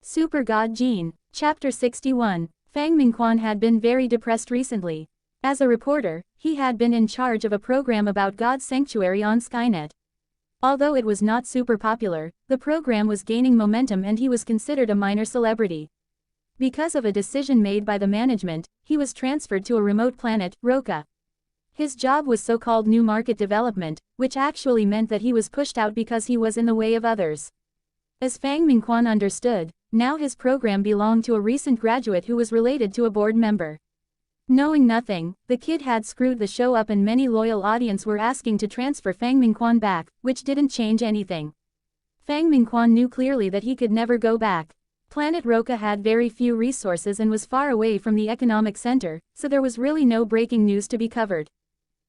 Super God Gene. Chapter 61. Fang Mingquan had been very depressed recently. As a reporter, he had been in charge of a program about God's sanctuary on Skynet. Although it was not super popular, the program was gaining momentum and he was considered a minor celebrity. Because of a decision made by the management, he was transferred to a remote planet, Roka. His job was so-called new market development, which actually meant that he was pushed out because he was in the way of others. As Fang Mingquan understood, now his program belonged to a recent graduate who was related to a board member. Knowing nothing, the kid had screwed the show up and many loyal audience were asking to transfer Fang Mingquan back, which didn't change anything. Fang Mingquan knew clearly that he could never go back. Planet Roka had very few resources and was far away from the economic center, so there was really no breaking news to be covered.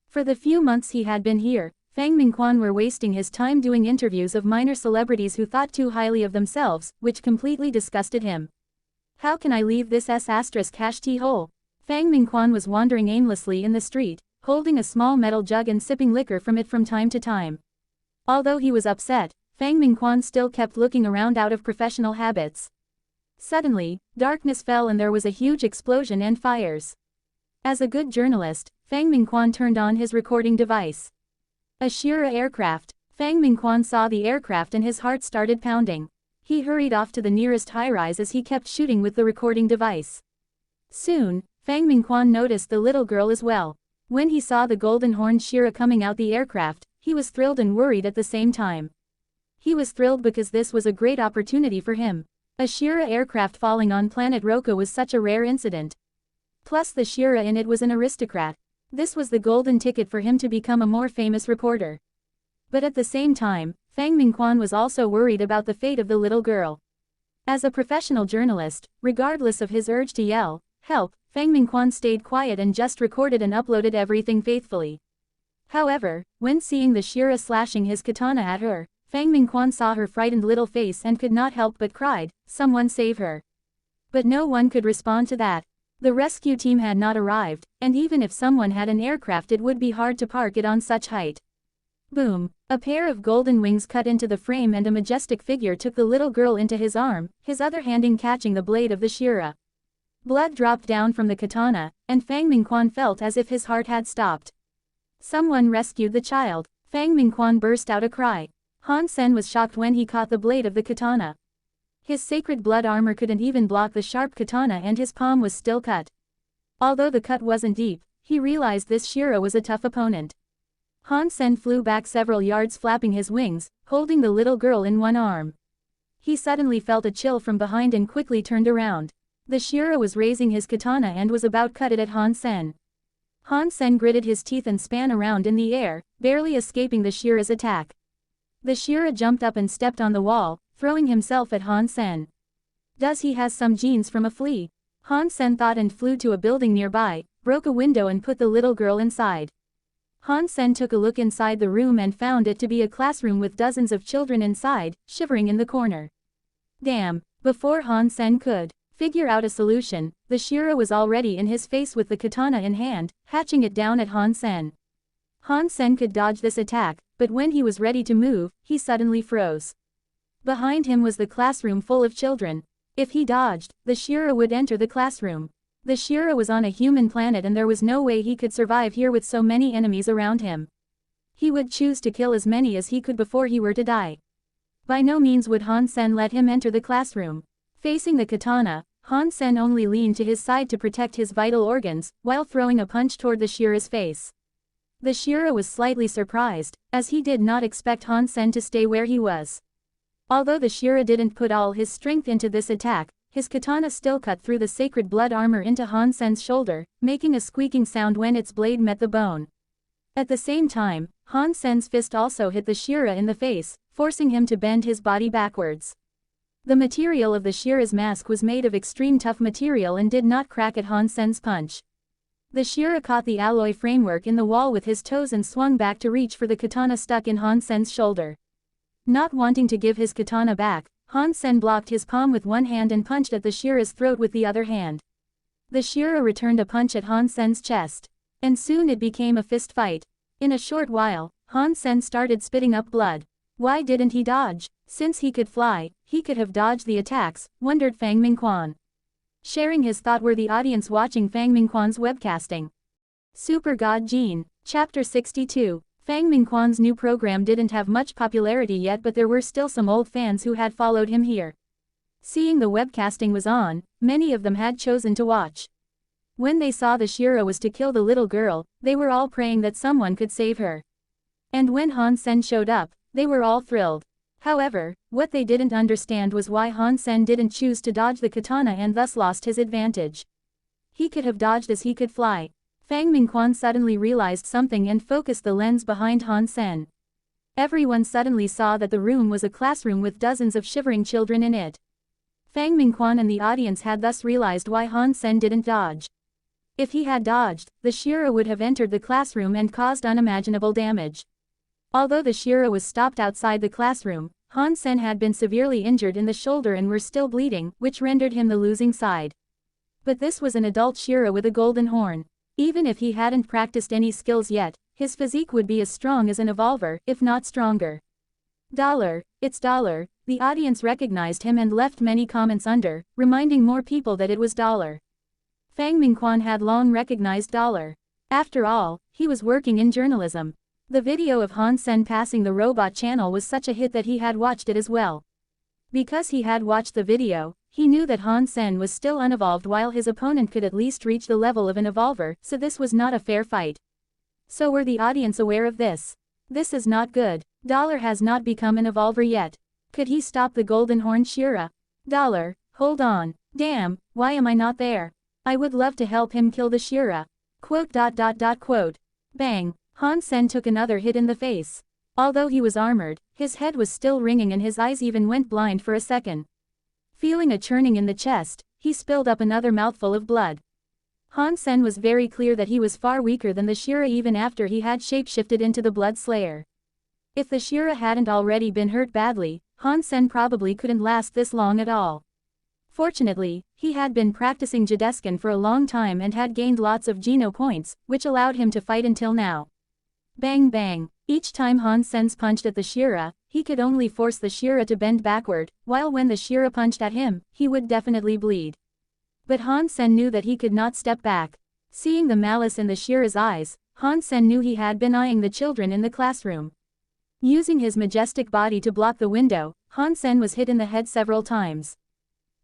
For the few months he had been here, Fang Mingquan were wasting his time doing interviews of minor celebrities who thought too highly of themselves, which completely disgusted him. How can I leave this *** hole? Fang Mingquan was wandering aimlessly in the street, holding a small metal jug and sipping liquor from it from time to time. Although he was upset, Fang Mingquan still kept looking around out of professional habits. Suddenly, darkness fell and there was a huge explosion and fires. As a good journalist, Fang Mingquan turned on his recording device. A Shira aircraft. Fang Mingquan saw the aircraft and his heart started pounding. He hurried off to the nearest high-rise as he kept shooting with the recording device. Soon, Fang Mingquan noticed the little girl as well. When he saw the golden-horned Shira coming out the aircraft, he was thrilled and worried at the same time. He was thrilled because this was a great opportunity for him. A Shira aircraft falling on planet Roka was such a rare incident. Plus the Shira in it was an aristocrat. This was the golden ticket for him to become a more famous reporter. But at the same time, Fang Mingquan was also worried about the fate of the little girl. As a professional journalist, regardless of his urge to yell, "Help!" Fang Mingquan stayed quiet and just recorded and uploaded everything faithfully. However, when seeing the Shira slashing his katana at her, Fang Mingquan saw her frightened little face and could not help but cried, "Someone save her." But no one could respond to that. The rescue team had not arrived, and even if someone had an aircraft it would be hard to park it on such height. Boom! A pair of golden wings cut into the frame and a majestic figure took the little girl into his arm, his other hand catching the blade of the Shira. Blood dropped down from the katana, and Fang Mingquan felt as if his heart had stopped. Someone rescued the child. Fang Mingquan burst out a cry. Han Sen was shocked when he caught the blade of the katana. His sacred blood armor couldn't even block the sharp katana and his palm was still cut. Although the cut wasn't deep, he realized this Shira was a tough opponent. Han Sen flew back several yards flapping his wings, holding the little girl in one arm. He suddenly felt a chill from behind and quickly turned around. The Shira was raising his katana and was about to cut it at Han Sen. Han Sen gritted his teeth and span around in the air, barely escaping the Shira's attack. The Shira jumped up and stepped on the wall, throwing himself at Han Sen. Does he has some genes from a flea? Han Sen thought and flew to a building nearby, broke a window and put the little girl inside. Han Sen took a look inside the room and found it to be a classroom with dozens of children inside, shivering in the corner. Damn! Before Han Sen could figure out a solution, the Shira was already in his face with the katana in hand, hatching it down at Han Sen. Han Sen could dodge this attack, but when he was ready to move, he suddenly froze. Behind him was the classroom full of children. If he dodged, the Shira would enter the classroom. The Shira was on a human planet and there was no way he could survive here with so many enemies around him. He would choose to kill as many as he could before he were to die. By no means would Han Sen let him enter the classroom. Facing the katana, Han Sen only leaned to his side to protect his vital organs, while throwing a punch toward the Shira's face. The Shira was slightly surprised, as he did not expect Han Sen to stay where he was. Although the Shira didn't put all his strength into this attack, his katana still cut through the sacred blood armor into Han Sen's shoulder, making a squeaking sound when its blade met the bone. At the same time, Han Sen's fist also hit the Shira in the face, forcing him to bend his body backwards. The material of the Shira's mask was made of extreme tough material and did not crack at Han Sen's punch. The Shira caught the alloy framework in the wall with his toes and swung back to reach for the katana stuck in Han Sen's shoulder. Not wanting to give his katana back, Han Sen blocked his palm with one hand and punched at the Shira's throat with the other hand. The Shira returned a punch at Han Sen's chest. And soon it became a fist fight. In a short while, Han Sen started spitting up blood. Why didn't he dodge? Since he could fly, he could have dodged the attacks, wondered Fang Mingquan. Sharing his thought were the audience watching Fang Mingquan's webcasting. Super God Gene, Chapter 62. Fang Mingquan's new program didn't have much popularity yet, but there were still some old fans who had followed him here. Seeing the webcasting was on, many of them had chosen to watch. When they saw the Shira was to kill the little girl, they were all praying that someone could save her. And when Han Sen showed up, they were all thrilled. However, what they didn't understand was why Han Sen didn't choose to dodge the katana and thus lost his advantage. He could have dodged as he could fly. Fang Mingquan suddenly realized something and focused the lens behind Han Sen. Everyone suddenly saw that the room was a classroom with dozens of shivering children in it. Fang Mingquan and the audience had thus realized why Han Sen didn't dodge. If he had dodged, the Shira would have entered the classroom and caused unimaginable damage. Although the Shira was stopped outside the classroom, Han Sen had been severely injured in the shoulder and were still bleeding, which rendered him the losing side. But this was an adult Shira with a golden horn. Even if he hadn't practiced any skills yet, his physique would be as strong as an evolver, if not stronger. Dollar, it's Dollar. The audience recognized him and left many comments under, reminding more people that it was Dollar. Fang Mingquan had long recognized Dollar. After all, he was working in journalism. The video of Han Sen passing the robot channel was such a hit that he had watched it as well. Because he had watched the video, he knew that Han Sen was still unevolved while his opponent could at least reach the level of an evolver, so this was not a fair fight. So were the audience aware of this? This is not good. Dollar has not become an evolver yet. Could he stop the Golden Horn Shira? Dollar, hold on. Damn, why am I not there? I would love to help him kill the Shira. Quote. Bang. Han Sen took another hit in the face. Although he was armored, his head was still ringing and his eyes even went blind for a second. Feeling a churning in the chest, he spilled up another mouthful of blood. Han Sen was very clear that he was far weaker than the Shira even after he had shapeshifted into the Blood Slayer. If the Shira hadn't already been hurt badly, Han Sen probably couldn't last this long at all. Fortunately, he had been practicing Jideskin for a long time and had gained lots of Geno points, which allowed him to fight until now. Bang bang. Each time Han Sen punched at the Shira, he could only force the Shira to bend backward, while when the Shira punched at him, he would definitely bleed. But Han Sen knew that he could not step back. Seeing the malice in the Shira's eyes, Han Sen knew he had been eyeing the children in the classroom. Using his majestic body to block the window, Han Sen was hit in the head several times.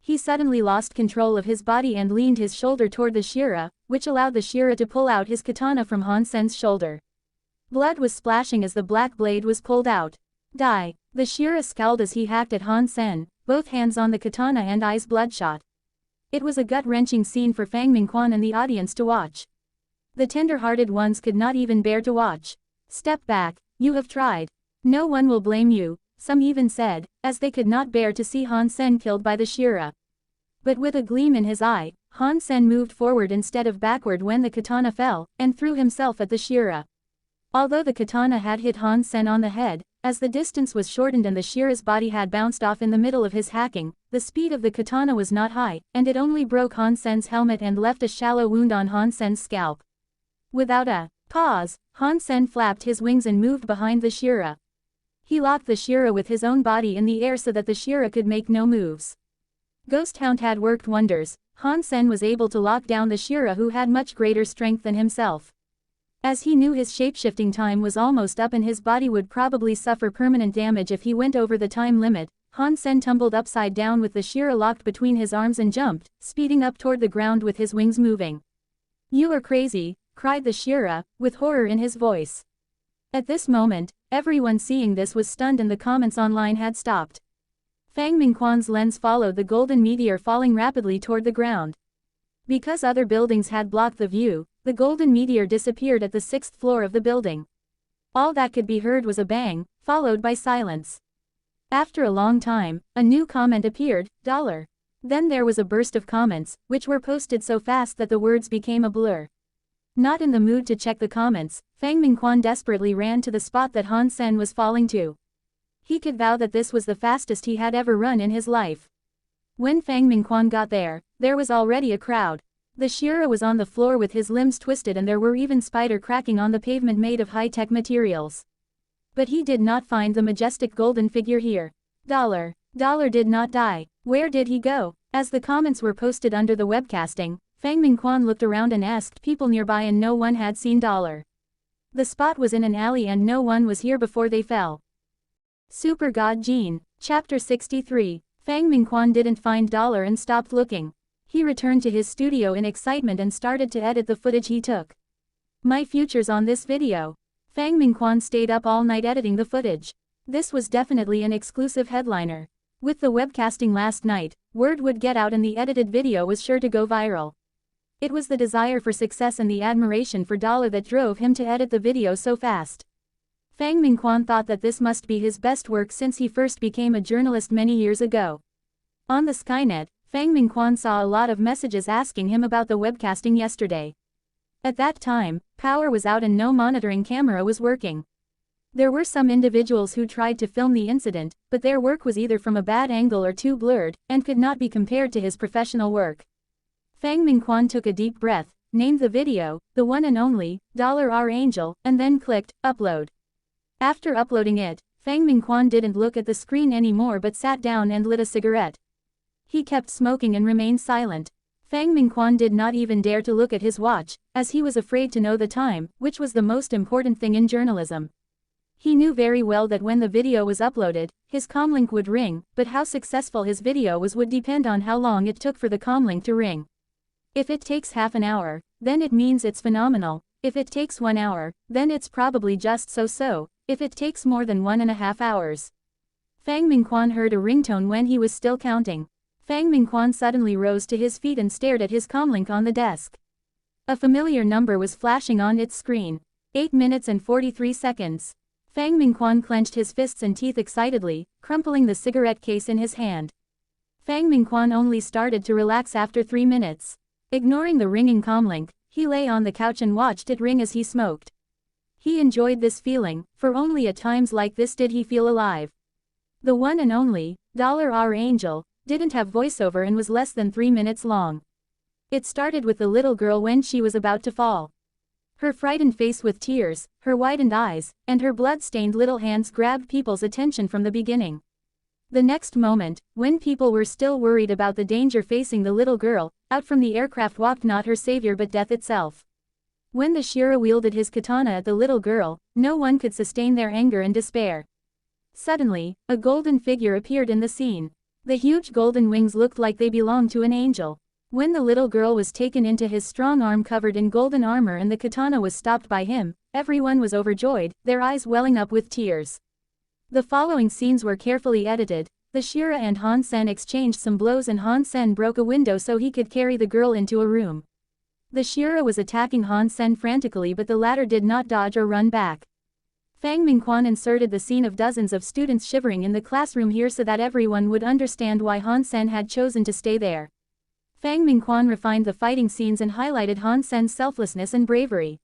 He suddenly lost control of his body and leaned his shoulder toward the Shira, which allowed the Shira to pull out his katana from Han Sen's shoulder. Blood was splashing as the black blade was pulled out. Die. The Shira scowled as he hacked at Han Sen, both hands on the katana and eyes bloodshot. It was a gut-wrenching scene for Fang Mingquan and the audience to watch. The tender-hearted ones could not even bear to watch. Step back, you have tried. No one will blame you, some even said, as they could not bear to see Han Sen killed by the Shira. But with a gleam in his eye, Han Sen moved forward instead of backward when the katana fell, and threw himself at the Shira. Although the katana had hit Han Sen on the head, as the distance was shortened and the Shira's body had bounced off in the middle of his hacking, the speed of the katana was not high, and it only broke Han Sen's helmet and left a shallow wound on Han Sen's scalp. Without a pause, Han Sen flapped his wings and moved behind the Shira. He locked the Shira with his own body in the air so that the Shira could make no moves. Ghost Hound had worked wonders. Han Sen was able to lock down the Shira who had much greater strength than himself. As he knew his shapeshifting time was almost up and his body would probably suffer permanent damage if he went over the time limit, Han Sen tumbled upside down with the Shira locked between his arms and jumped, speeding up toward the ground with his wings moving. You are crazy, cried the Shira, with horror in his voice. At this moment, everyone seeing this was stunned and the comments online had stopped. Fang Mingquan's lens followed the golden meteor falling rapidly toward the ground. Because other buildings had blocked the view, the golden meteor disappeared at the 6th floor of the building. All that could be heard was a bang, followed by silence. After a long time, a new comment appeared, $. Then there was a burst of comments, which were posted so fast that the words became a blur. Not in the mood to check the comments, Fang Mingquan desperately ran to the spot that Han Sen was falling to. He could vow that this was the fastest he had ever run in his life. When Fang Mingquan got there, there was already a crowd. The Shira was on the floor with his limbs twisted and there were even spider cracking on the pavement made of high-tech materials. But he did not find the majestic golden figure here. $. Dollar did not die. Where did he go? As the comments were posted under the webcasting, Fang Mingquan looked around and asked people nearby and no one had seen Dollar. The spot was in an alley and no one was here before they fell. Super God Gene. Chapter 63. Fang Mingquan didn't find Dollar and stopped looking. He returned to his studio in excitement and started to edit the footage he took. My future's on this video. Fang Mingquan stayed up all night editing the footage. This was definitely an exclusive headliner. With the webcasting last night, word would get out and the edited video was sure to go viral. It was the desire for success and the admiration for Dollar that drove him to edit the video so fast. Fang Mingquan thought that this must be his best work since he first became a journalist many years ago. On the Skynet, Fang Mingquan saw a lot of messages asking him about the webcasting yesterday. At that time, power was out and no monitoring camera was working. There were some individuals who tried to film the incident, but their work was either from a bad angle or too blurred, and could not be compared to his professional work. Fang Mingquan took a deep breath, named the video, the one and only, $R Angel, and then clicked, upload. After uploading it, Fang Mingquan didn't look at the screen anymore but sat down and lit a cigarette. He kept smoking and remained silent. Fang Mingquan did not even dare to look at his watch, as he was afraid to know the time, which was the most important thing in journalism. He knew very well that when the video was uploaded, his comlink would ring, but how successful his video was would depend on how long it took for the comlink to ring. If it takes half an hour, then it means it's phenomenal. If it takes 1 hour, then it's probably just so-so. If it takes more than 1.5 hours. Fang Mingquan heard a ringtone when he was still counting. Fang Mingquan suddenly rose to his feet and stared at his comlink on the desk. A familiar number was flashing on its screen. 8 minutes and 43 seconds. Fang Mingquan clenched his fists and teeth excitedly, crumpling the cigarette case in his hand. Fang Mingquan only started to relax after 3 minutes. Ignoring the ringing comlink, he lay on the couch and watched it ring as he smoked. He enjoyed this feeling, for only at times like this did he feel alive. The one and only, $R Angel, didn't have voiceover and was less than 3 minutes long. It started with the little girl when she was about to fall. Her frightened face with tears, her widened eyes, and her blood-stained little hands grabbed people's attention from the beginning. The next moment, when people were still worried about the danger facing the little girl, out from the aircraft walked not her savior but death itself. When the Shira wielded his katana at the little girl, no one could sustain their anger and despair. Suddenly, a golden figure appeared in the scene. The huge golden wings looked like they belonged to an angel. When the little girl was taken into his strong arm covered in golden armor and the katana was stopped by him, everyone was overjoyed, their eyes welling up with tears. The following scenes were carefully edited. The Shira and Han Sen exchanged some blows and Han Sen broke a window so he could carry the girl into a room. The Shira was attacking Han Sen frantically but the latter did not dodge or run back. Fang Mingquan inserted the scene of dozens of students shivering in the classroom here so that everyone would understand why Han Sen had chosen to stay there. Fang Mingquan refined the fighting scenes and highlighted Han Sen's selflessness and bravery.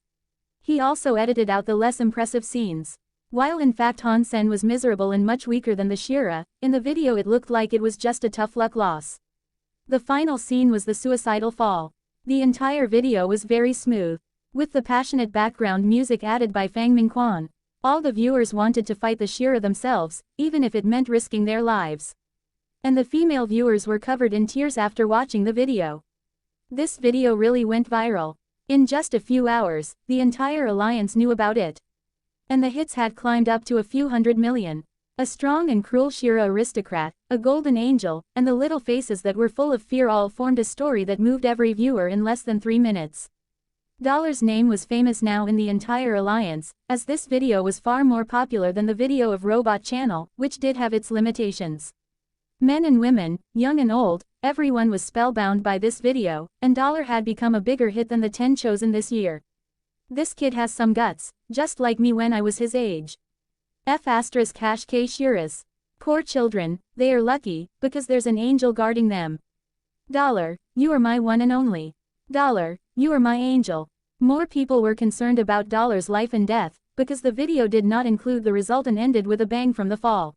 He also edited out the less impressive scenes. While in fact Han Sen was miserable and much weaker than the Shira, in the video it looked like it was just a tough luck loss. The final scene was the suicidal fall. The entire video was very smooth. With the passionate background music added by Fang Mingquan, all the viewers wanted to fight the Shira themselves, even if it meant risking their lives. And the female viewers were covered in tears after watching the video. This video really went viral. In just a few hours, the entire alliance knew about it. And the hits had climbed up to a few 100 million. A strong and cruel Shira aristocrat, a golden angel, and the little faces that were full of fear all formed a story that moved every viewer in less than 3 minutes. Dollar's name was famous now in the entire alliance, as this video was far more popular than the video of Robot Channel, which did have its limitations. Men and women, young and old, everyone was spellbound by this video, and Dollar had become a bigger hit than the 10 chosen this year. This kid has some guts, just like me when I was his age. F***K Shiras. Poor children, they are lucky, because there's an angel guarding them. Dollar, you are my one and only. Dollar, you are my angel. More people were concerned about Dollar's life and death, because the video did not include the result and ended with a bang from the fall.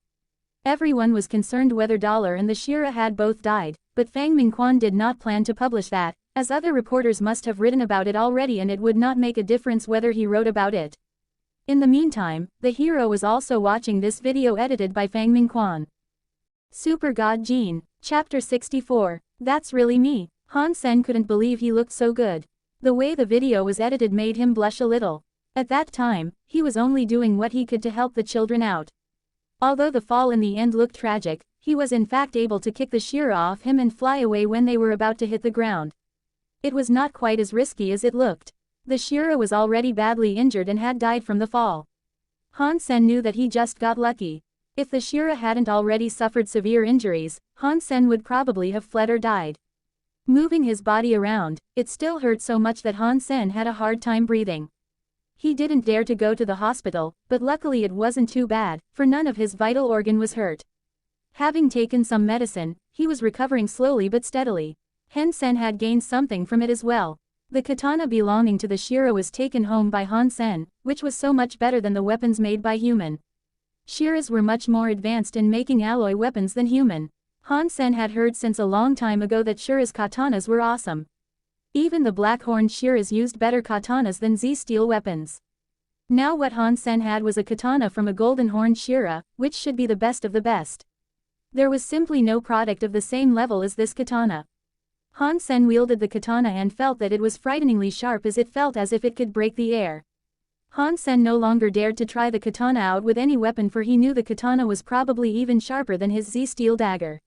Everyone was concerned whether Dollar and the Shira had both died, but Fang Mingquan did not plan to publish that, as other reporters must have written about it already and it would not make a difference whether he wrote about it. In the meantime, the hero was also watching this video edited by Fang Mingquan. Super God Gene. Chapter 64. That's really me. Han Sen couldn't believe he looked so good. The way the video was edited made him blush a little. At that time, he was only doing what he could to help the children out. Although the fall in the end looked tragic, he was in fact able to kick the Shira off him and fly away when they were about to hit the ground. It was not quite as risky as it looked. The Shira was already badly injured and had died from the fall. Han Sen knew that he just got lucky. If the Shira hadn't already suffered severe injuries, Han Sen would probably have fled or died. Moving his body around, it still hurt so much that Han Sen had a hard time breathing. He didn't dare to go to the hospital, but luckily it wasn't too bad, for none of his vital organ was hurt. Having taken some medicine, he was recovering slowly but steadily. Han Sen had gained something from it as well. The katana belonging to the Shira was taken home by Han Sen, which was so much better than the weapons made by human. Shiras were much more advanced in making alloy weapons than human. Han Sen had heard since a long time ago that Shira's katanas were awesome. Even the black-horned Shiras used better katanas than Z-steel weapons. Now what Han Sen had was a katana from a golden-horned Shira, which should be the best of the best. There was simply no product of the same level as this katana. Han Sen wielded the katana and felt that it was frighteningly sharp as it felt as if it could break the air. Han Sen no longer dared to try the katana out with any weapon, for he knew the katana was probably even sharper than his Z-steel dagger.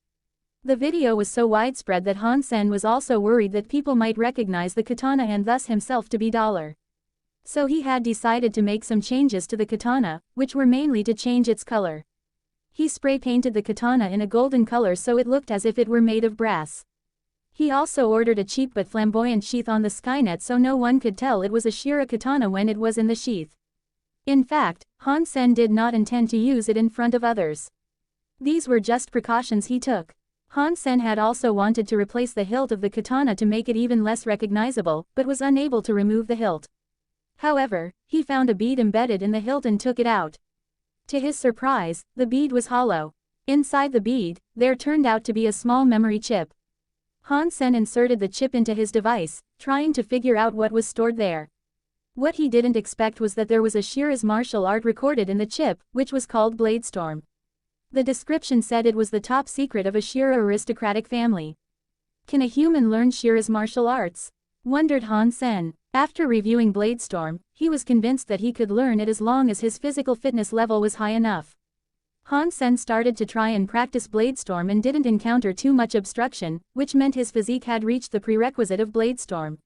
The video was so widespread that Han Sen was also worried that people might recognize the katana and thus himself to be dollar. So he had decided to make some changes to the katana, which were mainly to change its color. He spray painted the katana in a golden color so it looked as if it were made of brass. He also ordered a cheap but flamboyant sheath on the Skynet so no one could tell it was a Shira katana when it was in the sheath. In fact, Han Sen did not intend to use it in front of others. These were just precautions he took. Han Sen had also wanted to replace the hilt of the katana to make it even less recognizable, but was unable to remove the hilt. However, he found a bead embedded in the hilt and took it out. To his surprise, the bead was hollow. Inside the bead, there turned out to be a small memory chip. Han Sen inserted the chip into his device, trying to figure out what was stored there. What he didn't expect was that there was a Shira's martial art recorded in the chip, which was called Bladestorm. The description said it was the top secret of a Shira aristocratic family. Can a human learn Shira's martial arts? Wondered Han Sen. After reviewing Bladestorm, he was convinced that he could learn it as long as his physical fitness level was high enough. Han Sen started to try and practice Bladestorm and didn't encounter too much obstruction, which meant his physique had reached the prerequisite of Bladestorm.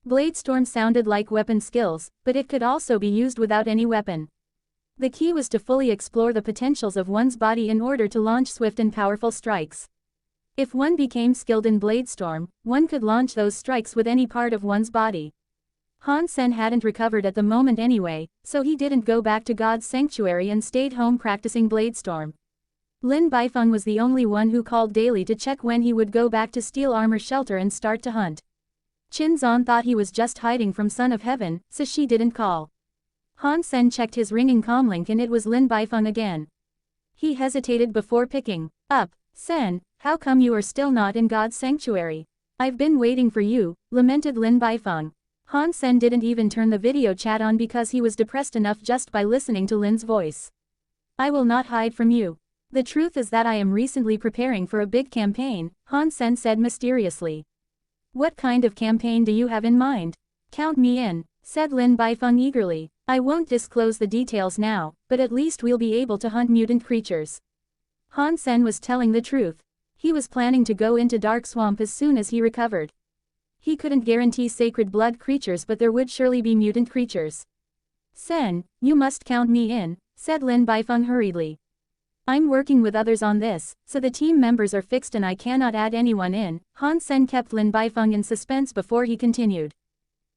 Bladestorm sounded like weapon skills, but it could also be used without any weapon. The key was to fully explore the potentials of one's body in order to launch swift and powerful strikes. If one became skilled in Bladestorm, one could launch those strikes with any part of one's body. Han Sen hadn't recovered at the moment anyway, so he didn't go back to God's sanctuary and stayed home practicing Bladestorm. Lin Baifeng was the only one who called daily to check when he would go back to Steel Armor Shelter and start to hunt. Qin Zan thought he was just hiding from Son of Heaven, so she didn't call. Han Sen checked his ringing comlink and it was Lin Baifeng again. He hesitated before picking up. Sen, how come you are still not in God's sanctuary? I've been waiting for you, lamented Lin Baifeng. Han Sen didn't even turn the video chat on because he was depressed enough just by listening to Lin's voice. I will not hide from you. The truth is that I am recently preparing for a big campaign, Han Sen said mysteriously. What kind of campaign do you have in mind? Count me in, said Lin Baifeng eagerly. I won't disclose the details now, but at least we'll be able to hunt mutant creatures. Han Sen was telling the truth. He was planning to go into Dark Swamp as soon as he recovered. He couldn't guarantee sacred blood creatures, but there would surely be mutant creatures. Sen, you must count me in, said Lin Baifeng hurriedly. I'm working with others on this, so the team members are fixed and I cannot add anyone in. Han Sen kept Lin Baifeng in suspense before he continued.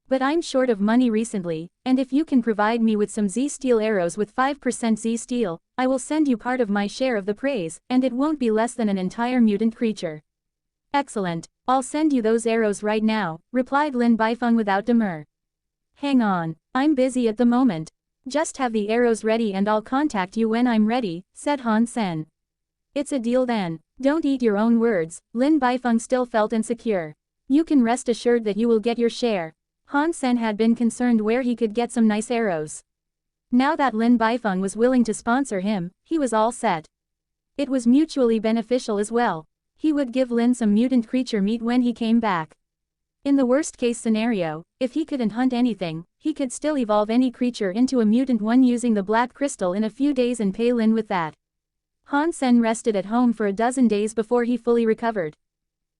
But I'm short of money recently, and if you can provide me with some Z-steel arrows with 5% Z-steel, I will send you part of my share of the praise, and it won't be less than an entire mutant creature. Excellent, I'll send you those arrows right now, replied Lin Baifeng without demur. Hang on, I'm busy at the moment. Just have the arrows ready and I'll contact you when I'm ready, said Han Sen. It's a deal then. Don't eat your own words, Lin Baifeng still felt insecure. You can rest assured that you will get your share. Han Sen had been concerned where he could get some nice arrows. Now that Lin Baifeng was willing to sponsor him, he was all set. It was mutually beneficial as well. He would give Lin some mutant creature meat when he came back. In the worst-case scenario, if he couldn't hunt anything, he could still evolve any creature into a mutant one using the black crystal in a few days and pay Lin with that. Han Sen rested at home for a dozen days before he fully recovered.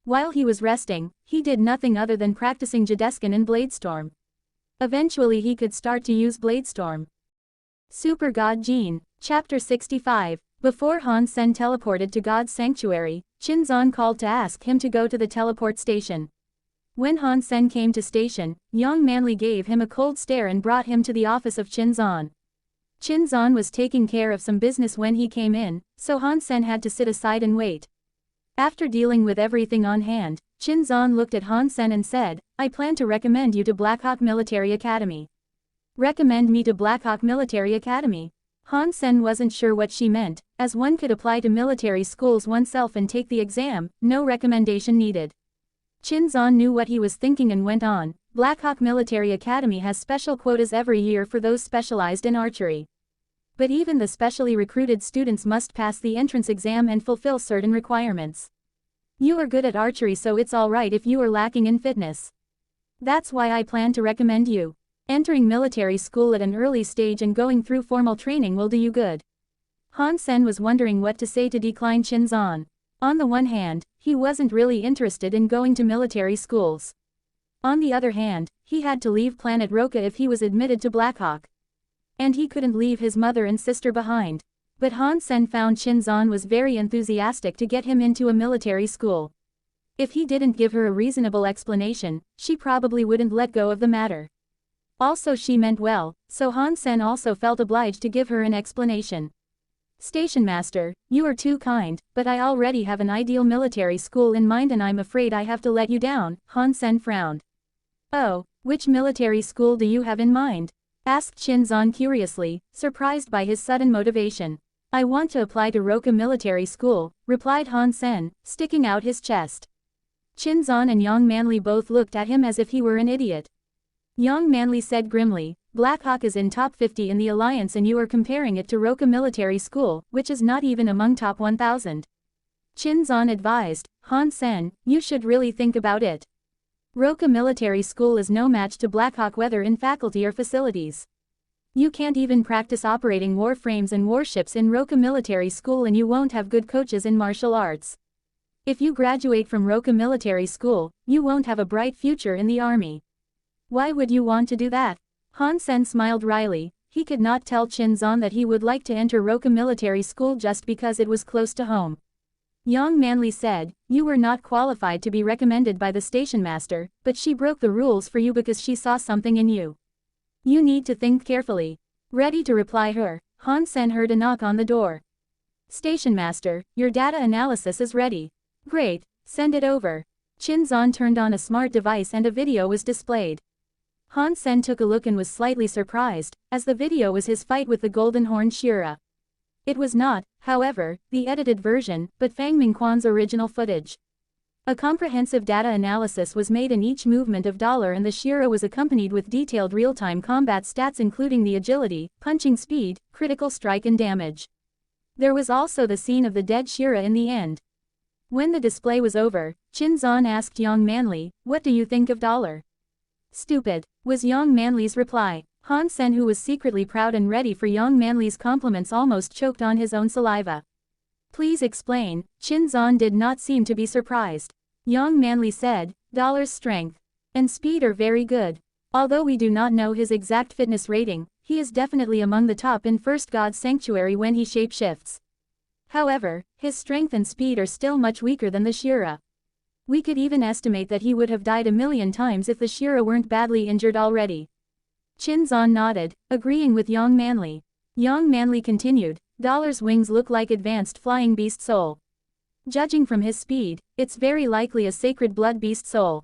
While he was resting, he did nothing other than practicing Jadeskin and Bladestorm. Eventually he could start to use Bladestorm. Super God Gene, Chapter 65. Before Han Sen teleported to God's Sanctuary, Qinzan called to ask him to go to the teleport station. When Han Sen came to station, Yang Manli gave him a cold stare and brought him to the office of Qinzan. Qinzan was taking care of some business when he came in, so Han Sen had to sit aside and wait. After dealing with everything on hand, Qinzan looked at Han Sen and said, "I plan to recommend you to Blackhawk Military Academy." Recommend me to Blackhawk Military Academy? Han Sen wasn't sure what she meant, as one could apply to military schools oneself and take the exam, no recommendation needed. Qinzan knew what he was thinking and went on, Blackhawk Military Academy has special quotas every year for those specialized in archery. But even the specially recruited students must pass the entrance exam and fulfill certain requirements. You are good at archery, so it's alright if you are lacking in fitness. That's why I plan to recommend you. Entering military school at an early stage and going through formal training will do you good. Han Sen was wondering what to say to decline Qinzan. On the one hand, he wasn't really interested in going to military schools. On the other hand, he had to leave planet Roka if he was admitted to Blackhawk. And he couldn't leave his mother and sister behind. But Han Sen found Qinzan was very enthusiastic to get him into a military school. If he didn't give her a reasonable explanation, she probably wouldn't let go of the matter. Also, she meant well, so Han Sen also felt obliged to give her an explanation. Station Master, you are too kind, but I already have an ideal military school in mind and I'm afraid I have to let you down, Han Sen frowned. Oh, which military school do you have in mind? Asked Qinzan curiously, surprised by his sudden motivation. I want to apply to Roka Military School, replied Han Sen, sticking out his chest. Qinzan and Yang Manli both looked at him as if he were an idiot. Yang Manli said grimly, Blackhawk is in top 50 in the alliance and you are comparing it to Roka Military School, which is not even among top 1000. Qinzan advised, Han Sen, you should really think about it. Roka Military School is no match to Blackhawk whether in faculty or facilities. You can't even practice operating warframes and warships in Roka Military School and you won't have good coaches in martial arts. If you graduate from Roka Military School, you won't have a bright future in the army. Why would you want to do that? Han Sen smiled wryly. He could not tell Qinzan that he would like to enter Roka Military School just because it was close to home. Yang Manli said, you were not qualified to be recommended by the station master, but she broke the rules for you because she saw something in you. You need to think carefully. Ready to reply her, Han Sen heard a knock on the door. Station master, your data analysis is ready. Great, send it over. Qinzan turned on a smart device and a video was displayed. Han Sen took a look and was slightly surprised, as the video was his fight with the Golden Horned Shira. It was not, however, the edited version, but Fang Mingquan's original footage. A comprehensive data analysis was made in each movement of Dollar and the Shira was accompanied with detailed real-time combat stats including the agility, punching speed, critical strike and damage. There was also the scene of the dead Shira in the end. When the display was over, Qinzan asked Yang Manli, what do you think of Dollar? Stupid, was Yang Manli's reply. Han Sen, who was secretly proud and ready for Yang Manli's compliments, almost choked on his own saliva. Please explain. Qinzan did not seem to be surprised. Yang Manli said, Dollar's strength and speed are very good. Although we do not know his exact fitness rating, he is definitely among the top in First God's Sanctuary when he shapeshifts. However, his strength and speed are still much weaker than the Shira. We could even estimate that he would have died 1,000,000 times if the Shira weren't badly injured already. Qinzan nodded, agreeing with Yang Manli. Yang Manli continued, Dollar's wings look like advanced flying beast soul. Judging from his speed, it's very likely a sacred blood beast soul.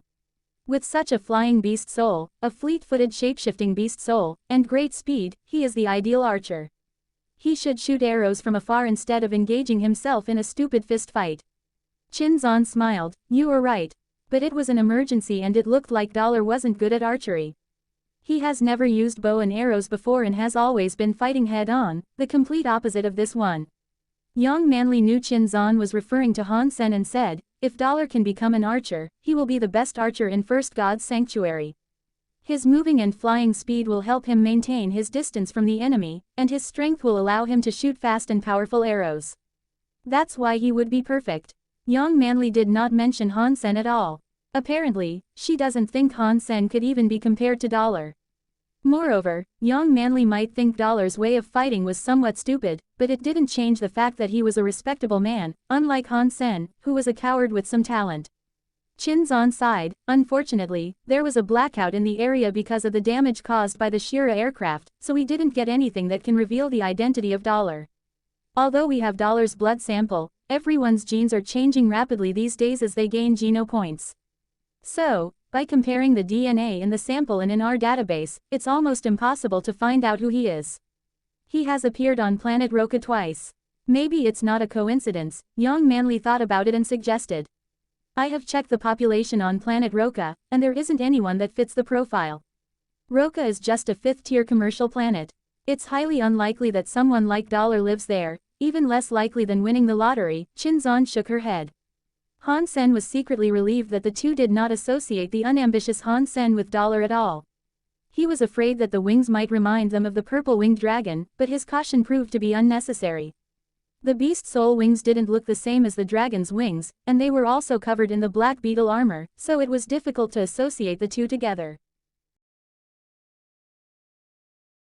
With such a flying beast soul, a fleet-footed shapeshifting beast soul, and great speed, he is the ideal archer. He should shoot arrows from afar instead of engaging himself in a stupid fist fight. Qinzan smiled, you are right. But it was an emergency and it looked like Dollar wasn't good at archery. He has never used bow and arrows before and has always been fighting head-on, the complete opposite of this one. Young Manly knew Qin Zan was referring to Han Sen and said, if Dollar can become an archer, he will be the best archer in First God's Sanctuary. His moving and flying speed will help him maintain his distance from the enemy, and his strength will allow him to shoot fast and powerful arrows. That's why he would be perfect. Young Manly did not mention Han Sen at all. Apparently, she doesn't think Han Sen could even be compared to Dollar. Moreover, Young Manly might think Dollar's way of fighting was somewhat stupid, but it didn't change the fact that he was a respectable man, unlike Han Sen, who was a coward with some talent. Qin Zan sighed. Unfortunately, there was a blackout in the area because of the damage caused by the Shira aircraft, so we didn't get anything that can reveal the identity of Dollar. Although we have Dollar's blood sample, everyone's genes are changing rapidly these days as they gain geno points. So, by comparing the DNA in the sample and in our database, it's almost impossible to find out who he is. He has appeared on planet Roka twice. Maybe it's not a coincidence. Young Manly thought about it and suggested. I have checked the population on planet Roka, and there isn't anyone that fits the profile. Roka is just a fifth-tier commercial planet. It's highly unlikely that someone like Dollar lives there, even less likely than winning the lottery. Qin Zan shook her head. Han Sen was secretly relieved that the two did not associate the unambitious Han Sen with Dollar at all. He was afraid that the wings might remind them of the purple-winged dragon, but his caution proved to be unnecessary. The beast's soul wings didn't look the same as the dragon's wings, and they were also covered in the black beetle armor, so it was difficult to associate the two together.